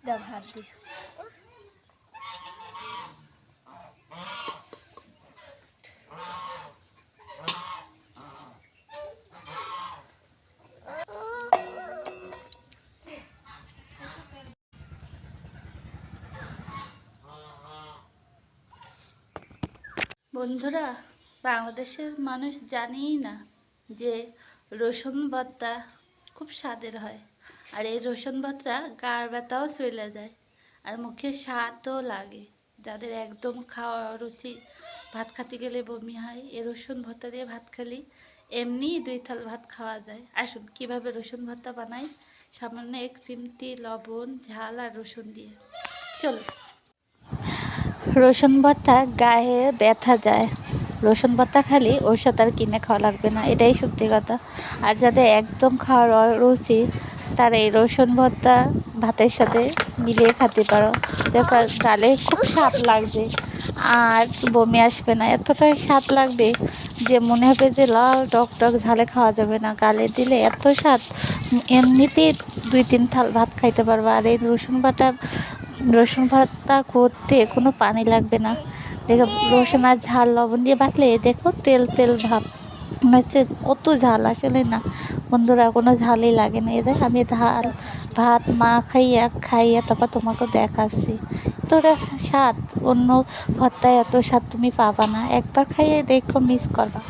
দাও ভাত দি। বন্ধুরা, বাংলাদেশের মানুষ জানেই না যে রসুন ভর্তা খুব স্বাদের হয়। আর এই রসুন ভর্তা গার ব্যথাও চলে যায়, আর মুখে স্বাদও লাগে। যাদের একদম খাওয়া রুচি, ভাত খেতে গেলে বমি হয়, এই রসুন ভর্তা দিয়ে ভাত খেলে এমনি 2 থাল ভাত খাওয়া যায়। আসুন কীভাবে রসুন ভর্তা বানাই, সামান্য 1 চিমটি লবণ, ঝাল আর রসুন দিয়ে। চলো। রসুন ভর্তা গায়ে ব্যথা যায়, রসুন ভর্তা খালি ওষুধ আর কিনে খাওয়া লাগবে না, এটাই সত্যি কথা। আর যাদের একদম খাওয়ার রুচি, তারা এই রসুন ভর্তা ভাতের সাথে মিলিয়ে খেতে পারো। দেখো গালে খুব স্বাদ লাগবে আর বমি আসবে না, এতটাই স্বাদ লাগবে যে মনে হবে যে লাল টক টক ঝালে খাওয়া যাবে না, গালে দিলে এত স্বাদ, এমনিতেই 2-3 থাল ভাত খাইতে পারবো। আর এই রসুন ভর্তা করতে কোনো পানি লাগবে না। দেখো রসুন আর ঝাল লবণ দিয়ে বাটলে দেখো তেল তেল ভাব হচ্ছে, কত ঝাল আসলে না বন্ধুরা, কোনো ঝালই লাগে না। এদের আমি ভাত খাইয়া তারপর তোমাকে দেখাচ্ছি। তোরা স্বাদ, অন্য ভর্তায় এত স্বাদ তুমি পাবা না, একবার খাইয়ে দেখো, মিস করবা।